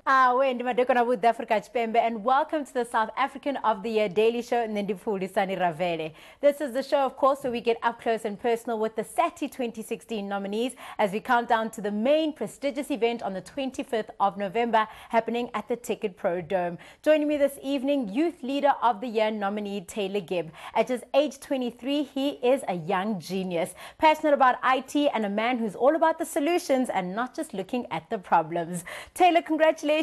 And welcome to the South African of the Year Daily Show in Sani Ravele. This is the show, of course, where we get up close and personal with the SATY 2016 nominees as we count down to the main prestigious event on the 25th of November happening at the Ticket Pro Dome. Joining me this evening, Youth Leader of the Year nominee Taylor Gibb. At just age 23, he is a young genius, passionate about IT and a man who's all about the solutions and not just looking at the problems. Taylor, congratulations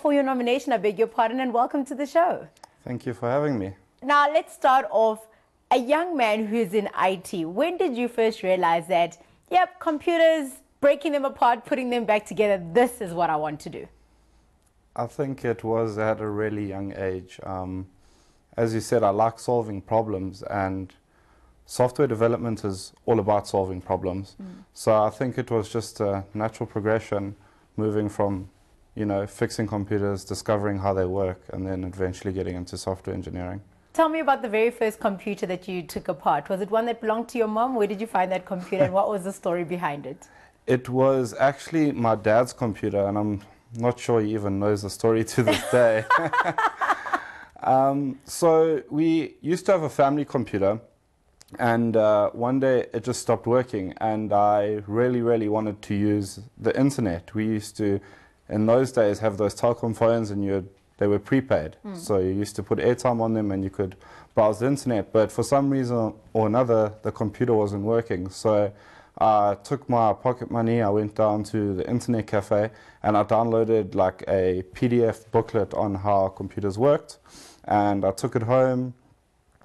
for your nomination, I beg your pardon, and welcome to the show. Thank you for having me. Now, let's start off. A young man who's in IT, when did you first realize that, yep, computers, breaking them apart, putting them back together, this is what I want to do? I think it was at a really young age. As you said, I like solving problems, and software development is all about solving problems. So I think it was just a natural progression, moving from fixing computers, discovering how they work, and then eventually getting into software engineering. Tell me about the very first computer that you took apart. Was it one that belonged to your mom? Where did you find that computer, and what was the story behind it? It was actually my dad's computer, and I'm not sure he even knows the story to this day. So we used to have a family computer, and one day it just stopped working, and I really wanted to use the internet. We used to, in those days, have those telecom phones, and they were prepaid. So you used to put airtime on them and you could browse the internet. But for some reason or another, the computer wasn't working. So I took my pocket money, I went down to the internet cafe, and I downloaded like a PDF booklet on how computers worked. And I took it home,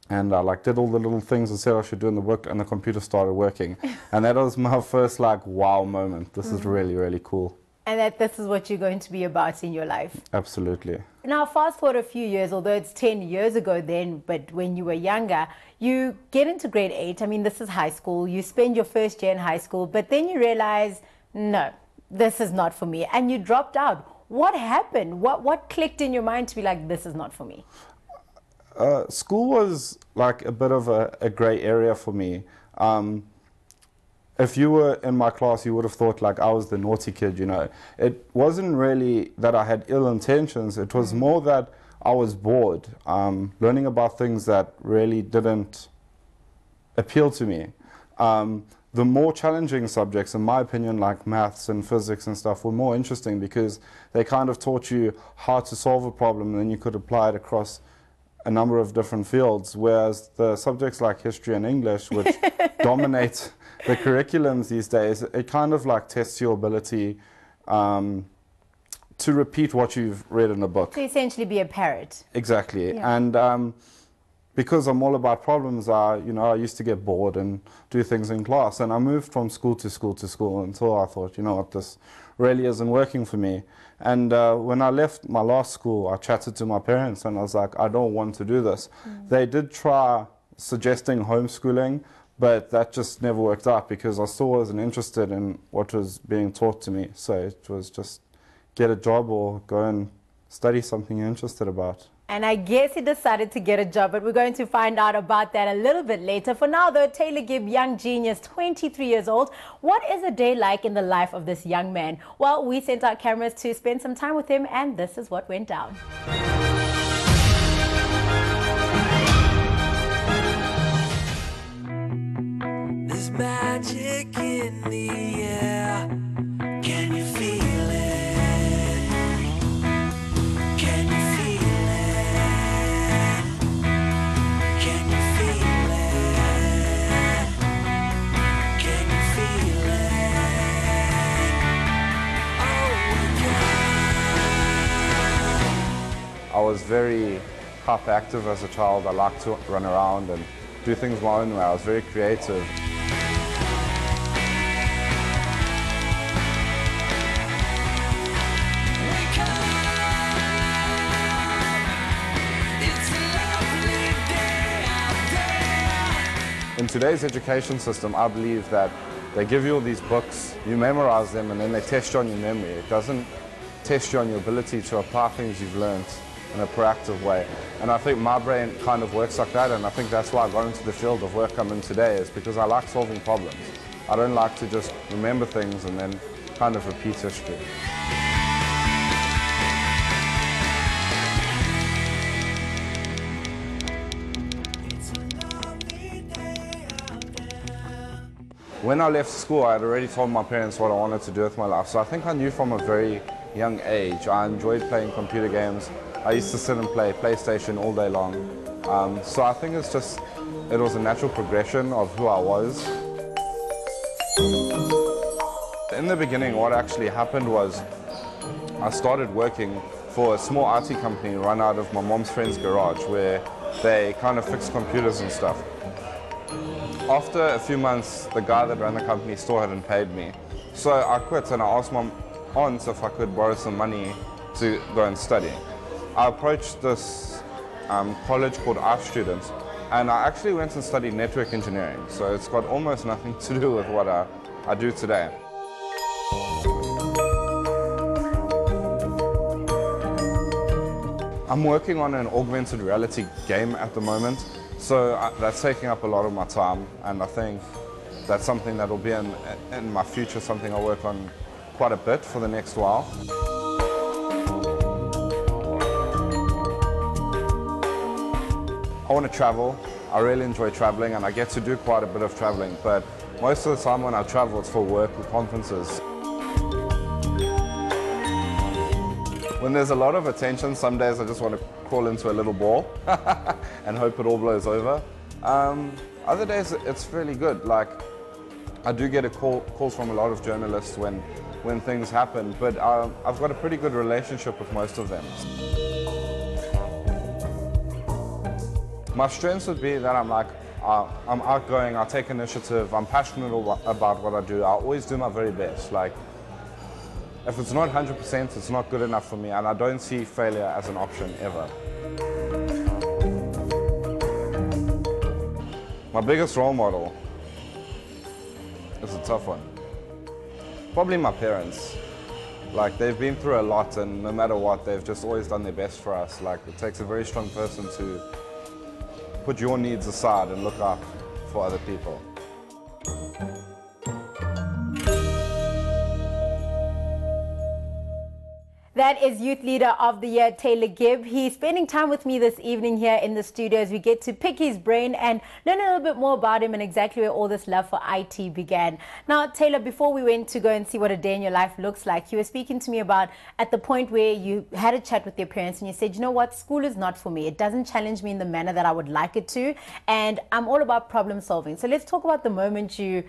and I did all the little things and said I should do in the book, and the computer started working. And that was my first wow moment. This is really cool. And that this is what you're going to be about in your life. Absolutely. Now, fast forward a few years, although it's 10 years ago then, but when you were younger, you get into grade 8. I mean, this is high school. You spend your first year in high school, but then you realize, no, this is not for me. And you dropped out. What happened? What clicked in your mind to be like, this is not for me? School was like a bit of a gray area for me. If you were in my class, you would have thought I was the naughty kid, It wasn't really that I had ill intentions. It was more that I was bored, learning about things that really didn't appeal to me. The more challenging subjects, in my opinion, like maths and physics and stuff, were more interesting because they kind of taught you how to solve a problem, and then you could apply it across a number of different fields, whereas the subjects like history and English, which dominate the curriculums these days, it kind of tests your ability to repeat what you've read in a book. To essentially be a parrot. Exactly. Yeah. And because I'm all about problems, I used to get bored and do things in class. And I moved from school to school to school until I thought, what, this really isn't working for me. And when I left my last school, I chatted to my parents and I was like, I don't want to do this. They did try suggesting homeschooling, but that just never worked out because I still wasn't interested in what was being taught to me. So it was just get a job or go and study something you're interested about. And I guess he decided to get a job, but we're going to find out about that a little bit later. For now, though, Taylor Gibb, young genius, 23 years old. What is a day like in the life of this young man? Well, we sent our cameras to spend some time with him, and this is what went down. There's magic in the air. Can you feel it? Can you feel it? Can you feel it? Can you feel it? Oh, I was very hyperactive as a child. I liked to run around and do things my own way. I was very creative. In today's education system, I believe that they give you all these books, you memorize them, and then they test you on your memory. It doesn't test you on your ability to apply things you've learned in a proactive way. And I think my brain kind of works like that, and I think that's why I got into the field of work I'm in today, is because I like solving problems. I don't like to just remember things and then kind of repeat history. When I left school, I had already told my parents what I wanted to do with my life. So I think I knew from a very young age. I enjoyed playing computer games. I used to sit and play PlayStation all day long. So I think it was a natural progression of who I was. In the beginning, what actually happened was I started working for a small IT company run out of my mom's friend's garage where they kind of fix computers and stuff. After a few months, the guy that ran the company still hadn't paid me. So I quit and I asked my aunt if I could borrow some money to go and study. I approached this college called iStudent, and I actually went and studied network engineering. So it's got almost nothing to do with what I do today. I'm working on an augmented reality game at the moment. So that's taking up a lot of my time, and I think that's something that will be in my future, something I'll work on quite a bit for the next while. I want to travel. I really enjoy traveling, and I get to do quite a bit of traveling, but most of the time when I travel, it's for work or conferences. When there's a lot of attention, some days I just want to crawl into a little ball and hope it all blows over. Other days it's really good. Like, I do get calls from a lot of journalists when things happen, but I've got a pretty good relationship with most of them. My strengths would be that I'm outgoing, I take initiative, I'm passionate about what I do, I always do my very best. Like, if it's not 100%, it's not good enough for me, and I don't see failure as an option ever. My biggest role model is a tough one. Probably my parents. Like, they've been through a lot, and no matter what, they've just always done their best for us. Like, it takes a very strong person to put your needs aside and look out for other people. That is Youth Leader of the Year, Taylor Gibb. He's spending time with me this evening here in the studio as we get to pick his brain and learn a little bit more about him and exactly where all this love for IT began. Now, Taylor, before we went to go and see what a day in your life looks like, you were speaking to me about at the point where you had a chat with your parents and you said, you know what, school is not for me. It doesn't challenge me in the manner that I would like it to, and I'm all about problem solving. So let's talk about the moment you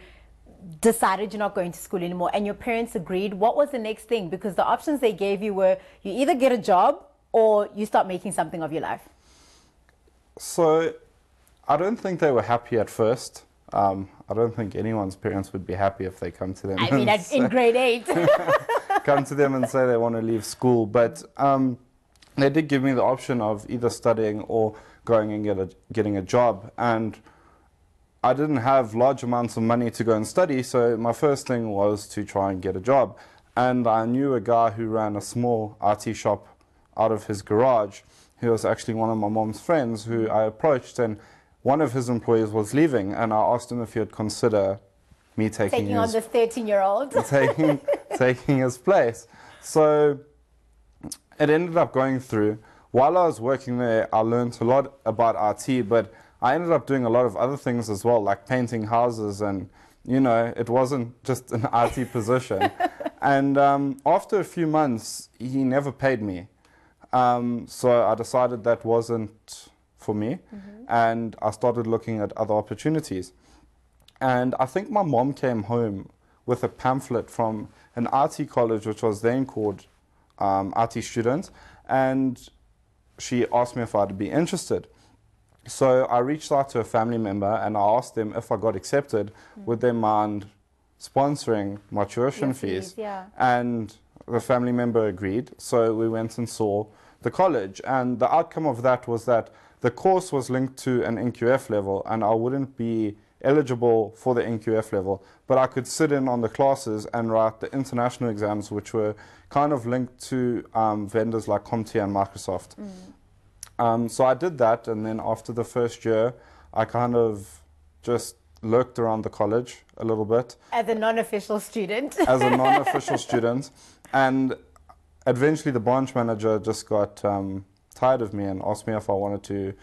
decided you're not going to school anymore and your parents agreed. What was the next thing? Because the options they gave you were you either get a job or you start making something of your life. So I don't think they were happy at first. I don't think anyone's parents would be happy if they come to them. I mean, in grade 8. Come to them and say they want to leave school. But they did give me the option of either studying or going and getting a job. And I didn't have large amounts of money to go and study, so my first thing was to try and get a job. And I knew a guy who ran a small IT shop out of his garage. He was actually one of my mom's friends who I approached, and one of his employees was leaving, and I asked him if he would consider me taking on this 13-year-old. taking his place. So it ended up going through. While I was working there, I learned a lot about IT, but I ended up doing a lot of other things as well, like painting houses, and, you know, it wasn't just an IT position. And after a few months, he never paid me. So I decided that wasn't for me, and I started looking at other opportunities. And I think my mom came home with a pamphlet from an IT college, which was then called SATY2016, and she asked me if I'd be interested. So I reached out to a family member and I asked them if I got accepted, would they mind sponsoring my tuition fees? Yeah. And the family member agreed. So we went and saw the college, and the outcome of that was that the course was linked to an NQF level, and I wouldn't be eligible for the NQF level, but I could sit in on the classes and write the international exams, which were kind of linked to vendors like CompTIA and Microsoft. So I did that, and then after the first year, I kind of just lurked around the college a little bit. As a non-official student. As a non-official student. And eventually the branch manager just got tired of me and asked me if I wanted to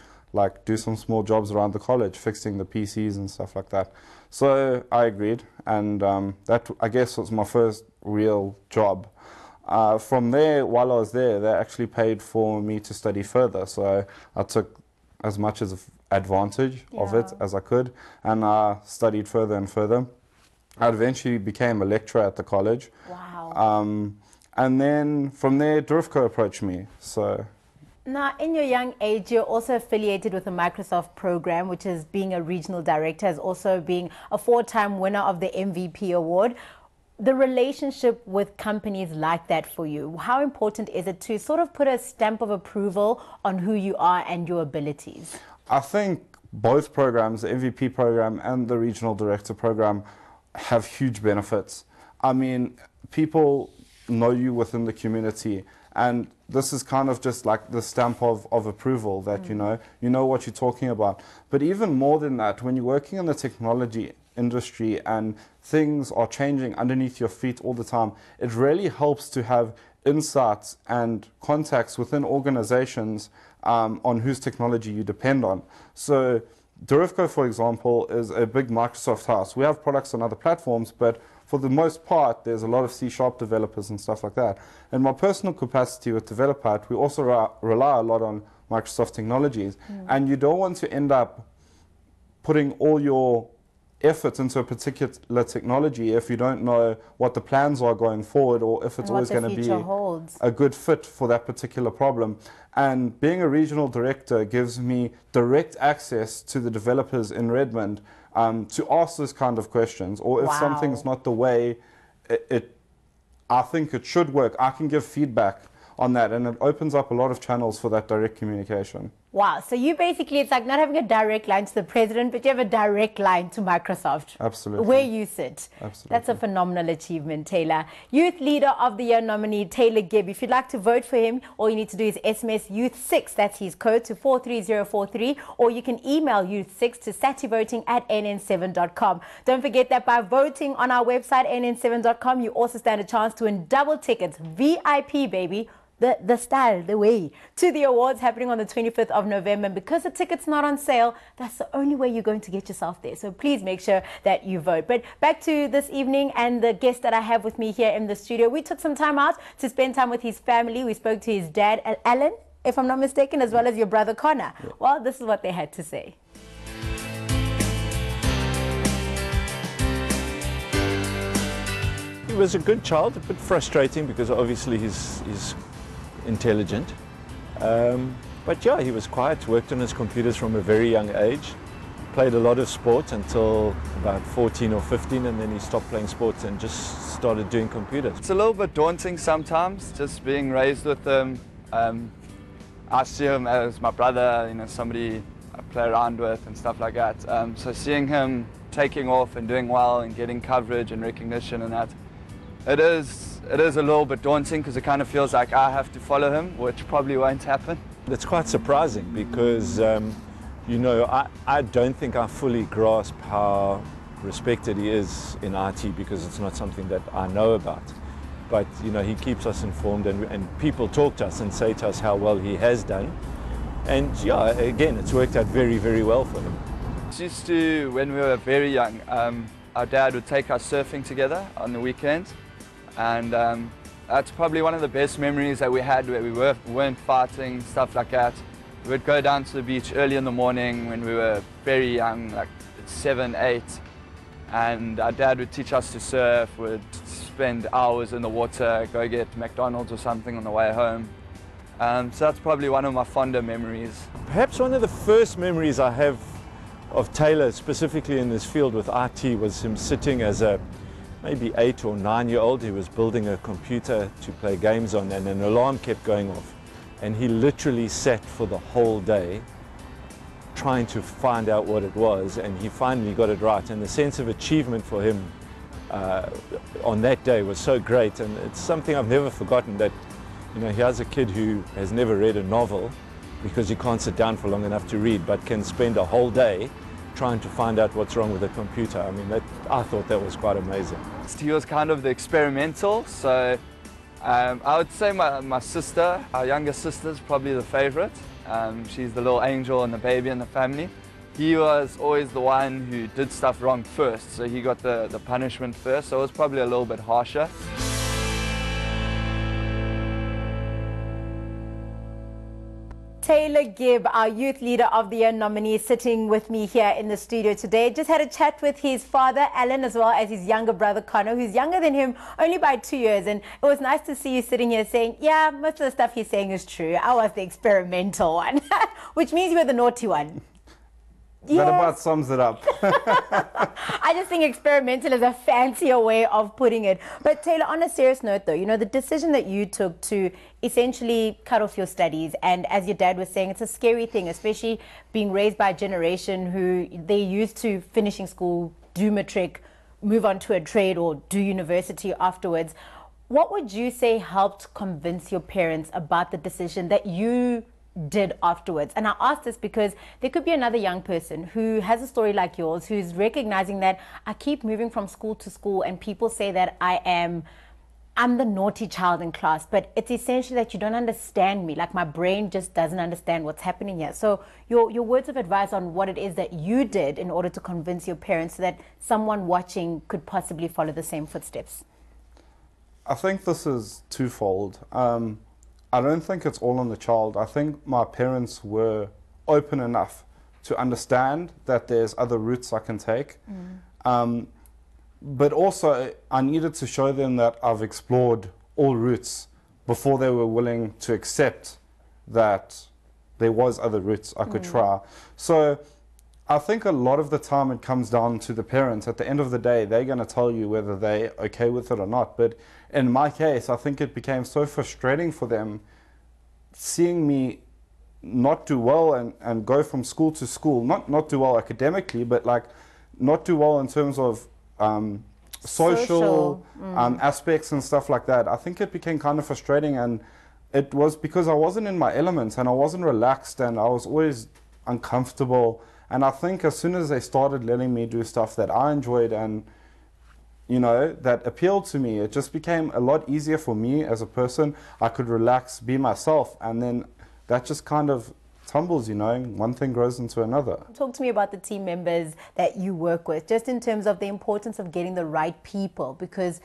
do some small jobs around the college, fixing the PCs and stuff like that. So I agreed, and that, I guess, was my first real job. From there, while I was there, they actually paid for me to study further, so I took as much as advantage of it as I could, and I studied further and further. I eventually became a lecturer at the college. Wow. And then from there, Durifco approached me. So now, in your young age, you're also affiliated with the Microsoft program, which is being a regional director, as also being a 4-time winner of the MVP award. The relationship with companies like that for you, how important is it to sort of put a stamp of approval on who you are and your abilities? I think both programs, the MVP program and the regional director program, have huge benefits. I mean, people know you within the community, and this is kind of just like the stamp of approval that you know what you're talking about. But even more than that, when you're working in the technology industry and things are changing underneath your feet all the time, it really helps to have insights and contacts within organizations on whose technology you depend on. So Durifco, for example, is a big Microsoft house. We have products on other platforms, but for the most part, there's a lot of C# developers and stuff like that. In my personal capacity with DevelopHut, we also rely a lot on Microsoft technologies. And you don't want to end up putting all your effort into a particular technology if you don't know what the plans are going forward, or if it's always going to be a good fit for that particular problem. And being a regional director gives me direct access to the developers in Redmond to ask those kind of questions, or if something's not the way I think it should work, I can give feedback on that, and it opens up a lot of channels for that direct communication. Wow, so you basically, it's like not having a direct line to the president, but you have a direct line to Microsoft. Absolutely. Where you sit. Absolutely. That's a phenomenal achievement, Taylor. Youth Leader of the Year nominee, Taylor Gibb. If you'd like to vote for him, all you need to do is SMS Youth6, that's his code, to 43043, or you can email Youth6 to satyvoting@nn7.com. Don't forget that by voting on our website, nn7.com, you also stand a chance to win double tickets, VIP, baby. The style, the way, to the awards happening on the 25th of November. And because the ticket's not on sale, that's the only way you're going to get yourself there. So please make sure that you vote. But back to this evening and the guest that I have with me here in the studio. We took some time out to spend time with his family. We spoke to his dad, Alan, if I'm not mistaken, as well as your brother, Connor. Yeah. Well, this is what they had to say. He was a good child, a bit frustrating because obviously he's intelligent. But yeah, he was quiet, worked on his computers from a very young age, played a lot of sport until about 14 or 15, and then he stopped playing sports and just started doing computers. It's a little bit daunting sometimes, just being raised with him. I see him as my brother, you know, somebody I play around with and stuff like that. So seeing him taking off and doing well and getting coverage and recognition and that, it is a little bit daunting because it kind of feels like I have to follow him, which probably won't happen. It's quite surprising because, you know, I don't think I fully grasp how respected he is in IT because it's not something that I know about. But, you know, he keeps us informed and people talk to us and say to us how well he has done. And yeah, again, it's worked out very, very well for him. It used to, when we were very young, our dad would take us surfing together on the weekends. And that's probably one of the best memories that we had, where we weren't fighting, stuff like that. We would go down to the beach early in the morning when we were very young, like 7, 8. And our dad would teach us to surf, would spend hours in the water, go get McDonald's or something on the way home. So that's probably one of my fonder memories. Perhaps one of the first memories I have of Taylor, specifically in this field with IT, was him sitting as a maybe 8 or 9-year-old. He was building a computer to play games on, and an alarm kept going off. And he literally sat for the whole day trying to find out what it was, and he finally got it right. And the sense of achievement for him on that day was so great, and it's something I've never forgotten, that, you know, here's a kid who has never read a novel because he can't sit down for long enough to read, but can spend a whole day trying to find out what's wrong with a computer. I mean, I thought that was quite amazing. He was kind of the experimental, so I would say my sister, our younger sister, is probably the favorite. She's the little angel and the baby in the family. he was always the one who did stuff wrong first, so he got the punishment first, so it was probably a little bit harsher. Taylor Gibb, our Youth Leader of the Year nominee, sitting with me here in the studio today. Just had a chat with his father, Alan, as well as his younger brother, Connor, who's younger than him only by 2 years. And it was nice to see you sitting here saying, yeah, most of the stuff he's saying is true. I was the experimental one, which means you were the naughty one. That about sums it up. I just think experimental is a fancier way of putting it. But Taylor, on a serious note though, you know, the decision that you took to essentially cut off your studies, and as your dad was saying, it's a scary thing, especially being raised by a generation who they're used to finishing school, do matric, move on to a trade or do university afterwards. What would you say helped convince your parents about the decision that you did afterwards? And I ask this because there could be another young person who has a story like yours, who's recognizing that I keep moving from school to school and people say that I'm the naughty child in class, but it's essentially that you don't understand me, like my brain just doesn't understand what's happening here. So your words of advice on what it is that you did in order to convince your parents so that someone watching could possibly follow the same footsteps. I think this is twofold. I don't think it's all on the child. I think my parents were open enough to understand that there's other routes I can take. But also, I needed to show them that I've explored all routes before they were willing to accept that there was other routes I could try. So I think a lot of the time it comes down to the parents. At the end of the day, they're going to tell you whether they're okay with it or not. But in my case, I think it became so frustrating for them seeing me not do well and go from school to school, not do well academically, but like not do well in terms of social aspects and stuff like that. I think it became kind of frustrating, and it was because I wasn't in my element and I wasn't relaxed and I was always uncomfortable. And I think as soon as they started letting me do stuff that I enjoyed and, you know, that appealed to me, it just became a lot easier for me as a person. I could relax, be myself, and then that just kind of tumbles, you know, one thing grows into another. Talk to me about the team members that you work with, just in terms of the importance of getting the right people, because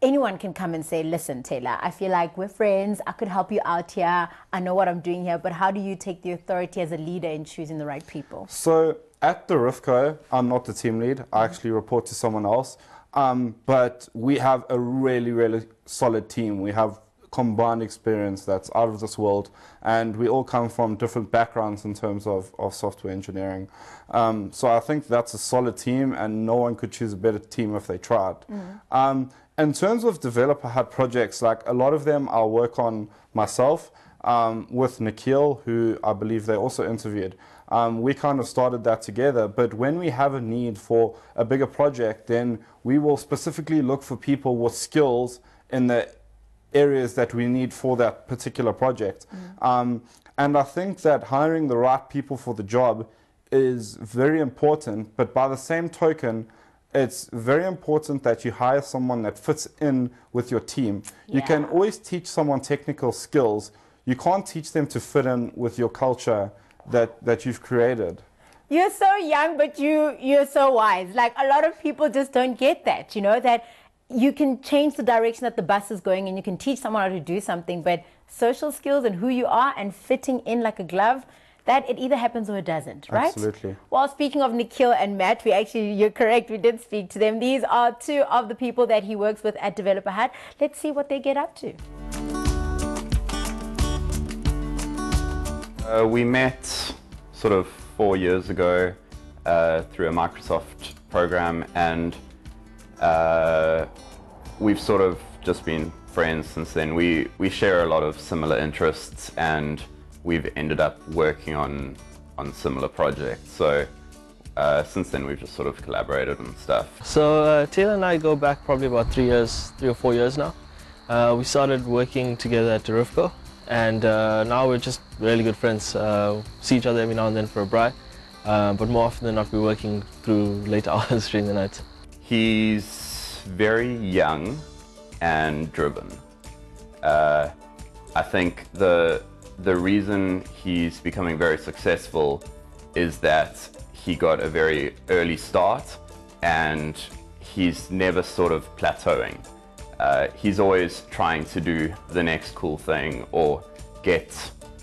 anyone can come and say, listen, Taylor, I feel like we're friends, I could help you out here, I know what I'm doing here, but how do you take the authority as a leader in choosing the right people? So at the RIFCO, I'm not the team lead, I actually report to someone else, but we have a really, really solid team. We have combined experience that's out of this world, and we all come from different backgrounds in terms of software engineering. So I think that's a solid team, and no one could choose a better team if they tried. In terms of developer hut projects, like a lot of them I'll work on myself with Nikhil, who I believe they also interviewed. We kind of started that together, but when we have a need for a bigger project, then we will specifically look for people with skills in the areas that we need for that particular project. And I think that hiring the right people for the job is very important, but by the same token, it's very important that you hire someone that fits in with your team. You can always teach someone technical skills. You can't teach them to fit in with your culture that you've created. You're so young, but you're so wise. Like, a lot of people just don't get that, you know, that you can change the direction that the bus is going and you can teach someone how to do something, but social skills and who you are and fitting in like a glove, that it either happens or it doesn't, right? Absolutely. Well, speaking of Nikhil and Matt, you're correct, we did speak to them. These are two of the people that he works with at Developer Hut. Let's see what they get up to. We met sort of 4 years ago through a Microsoft program, and we've sort of just been friends since then. We share a lot of similar interests, and we've ended up working on similar projects. So since then we've just sort of collaborated and stuff. So Taylor and I go back probably about 3 or 4 years now. We started working together at RIFCO, and now we're just really good friends. See each other every now and then for a braai, but more often than not we're working through late hours during the night. He's very young and driven. I think the reason he's becoming very successful is that he got a very early start, and he's never sort of plateauing. He's always trying to do the next cool thing or get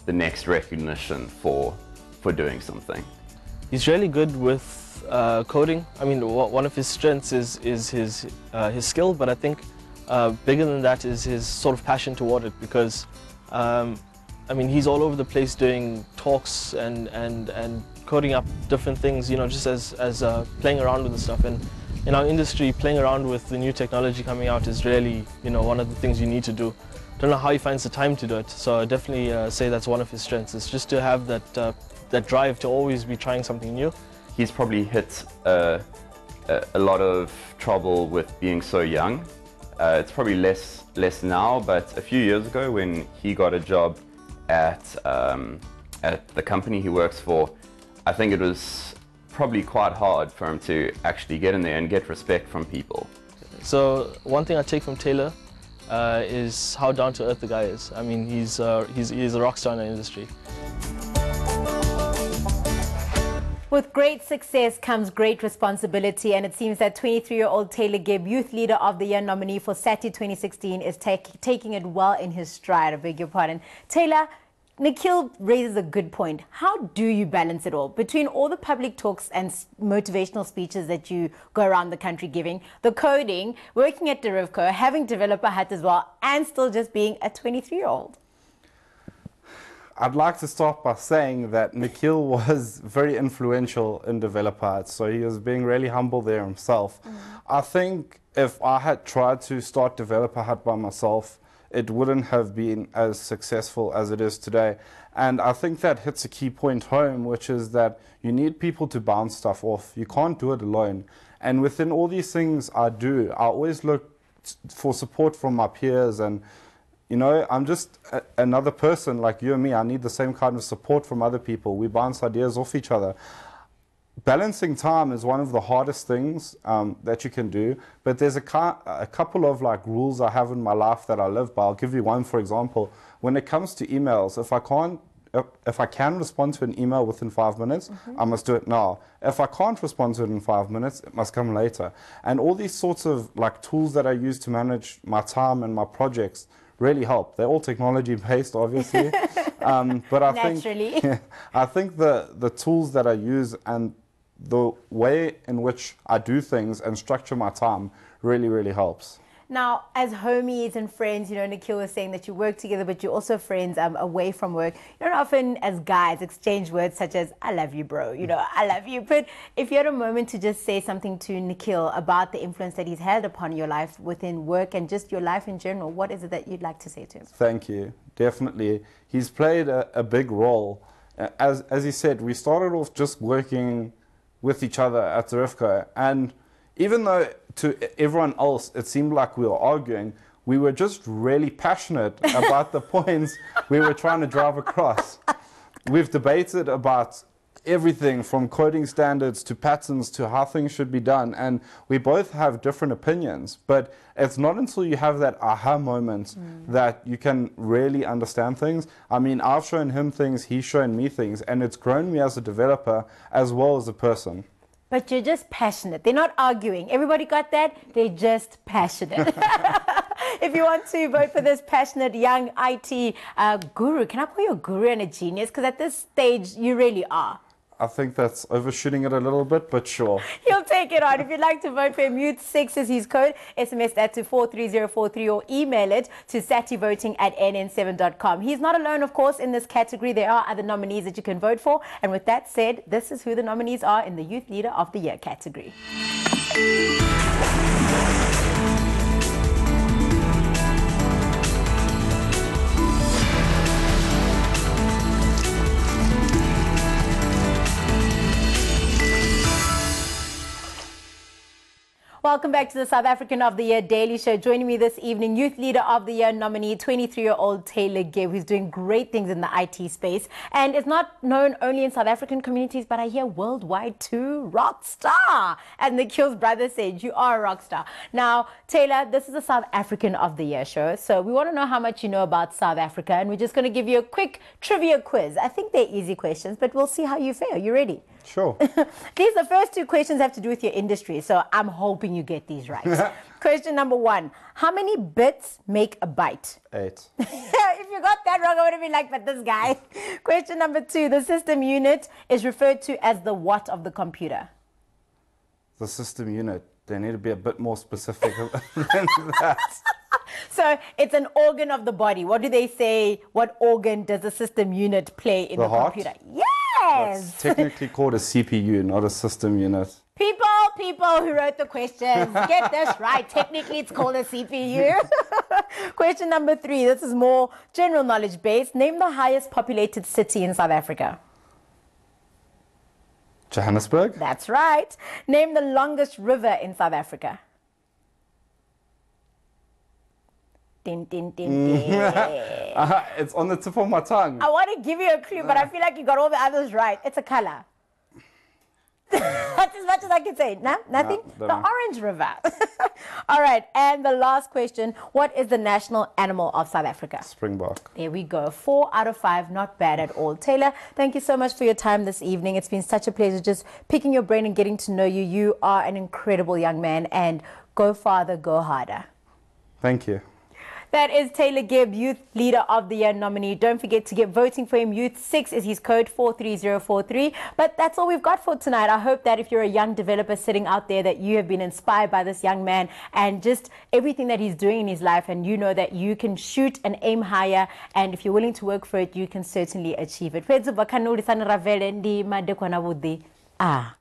the next recognition for doing something. He's really good with coding. I mean, one of his strengths is his skill, but I think bigger than that is his sort of passion toward it, because I mean, he's all over the place doing talks and coding up different things, you know, just as playing around with the stuff. And in our industry, playing around with the new technology coming out is really, you know, one of the things you need to do. Don't know how he finds the time to do it, so I definitely say that's one of his strengths. It's just to have that drive to always be trying something new. He's probably hit a lot of trouble with being so young. It's probably less now, but a few years ago when he got a job at the company he works for, I think it was probably quite hard for him to actually get in there and get respect from people. So one thing I take from Taylor is how down to earth the guy is. I mean, he's a rock star in the industry. With great success comes great responsibility, and it seems that 23-year-old Taylor Gibb, Youth Leader of the Year nominee for SATY 2016, is taking it well in his stride. I beg your pardon. Taylor, Nikhil raises a good point. How do you balance it all between all the public talks and motivational speeches that you go around the country giving, the coding, working at Derivco, having developer hat as well, and still just being a 23-year-old? I'd like to start by saying that Nikhil was very influential in Developer Hut, so he was being really humble there himself. I think if I had tried to start Developer Hut by myself, it wouldn't have been as successful as it is today. And I think that hits a key point home, which is that you need people to bounce stuff off. You can't do it alone. And within all these things I do, I always look for support from my peers, and you know, I'm just another person like you and me. I need the same kind of support from other people. We bounce ideas off each other. Balancing time is one of the hardest things that you can do, but there's a couple of like rules I have in my life that I live by. I'll give you one, for example. When it comes to emails, if I can respond to an email within 5 minutes, I must do it now. If I can't respond to it in 5 minutes, it must come later. And all these sorts of like tools that I use to manage my time and my projects really help. They're all technology based, obviously, but I think the tools that I use and the way in which I do things and structure my time really helps. Now, as homies and friends, you know, Nikhil was saying that you work together, but you're also friends away from work. You don't often, as guys, exchange words such as, I love you, bro, you know, I love you. But if you had a moment to just say something to Nikhil about the influence that he's had upon your life within work and just your life in general, what is it that you'd like to say to him? Thank you. Definitely. He's played a big role. As he said, we started off just working with each other at Derivco, and even though to everyone else it seemed like we were arguing, we were just really passionate about the points we were trying to drive across. We've debated about everything from coding standards to patterns to how things should be done, and we both have different opinions, but it's not until you have that aha moment that you can really understand things. I mean, I've shown him things, he's shown me things, and it's grown me as a developer as well as a person. But you're just passionate. They're not arguing. Everybody got that? They're just passionate. If you want to vote for this passionate young IT guru, can I call you a guru and a genius? Because at this stage, you really are. I think that's overshooting it a little bit, but sure. He'll take it on. If you'd like to vote for him, Youth6 is his code. SMS that to 43043 or email it to satyvoting@nn7.com. He's not alone, of course, in this category. There are other nominees that you can vote for. And with that said, this is who the nominees are in the Youth Leader of the Year category. Welcome back to the South African of the Year Daily Show. Joining me this evening, Youth Leader of the Year nominee, 23-year-old Taylor Gibb, who's doing great things in the IT space and is not known only in South African communities, but I hear worldwide too. Rock star! As Nikhil's brother said, you are a rock star. Now, Taylor, this is the South African of the Year show, so we want to know how much you know about South Africa, and we're just going to give you a quick trivia quiz. I think they're easy questions, but we'll see how you fare. You ready? Sure. The first two questions have to do with your industry, so I'm hoping you get these right. Question number 1. How many bits make a byte? 8. If you got that wrong, I would have been like, but this guy. Question number 2. The system unit is referred to as the what of the computer? The system unit. They need to be a bit more specific than that. So it's an organ of the body. What do they say? What organ does the system unit play in the heart? computer? Yes! It's technically called a CPU, not a system unit. People who wrote the questions, get this right. Technically, it's called a CPU. Question number 3. This is more general knowledge based. Name the highest populated city in South Africa. Johannesburg? That's right. Name the longest river in South Africa. Din, din, din, din. It's on the tip of my tongue. I want to give you a clue, but I feel like you got all the others right. It's a color. That's as much as I can say. No? Nothing? No, The Orange River. All right. And the last question. What is the national animal of South Africa? Springbok. There we go. 4 out of 5. Not bad at all. Taylor, thank you so much for your time this evening. It's been such a pleasure just picking your brain and getting to know you. You are an incredible young man, and go farther, go harder. Thank you. That is Taylor Gibb, Youth Leader of the Year nominee. Don't forget to get voting for him. Youth6 is his code, 43043. But that's all we've got for tonight. I hope that if you're a young developer sitting out there, that you have been inspired by this young man and just everything that he's doing in his life, and you know that you can shoot and aim higher, and if you're willing to work for it, you can certainly achieve it. Ah.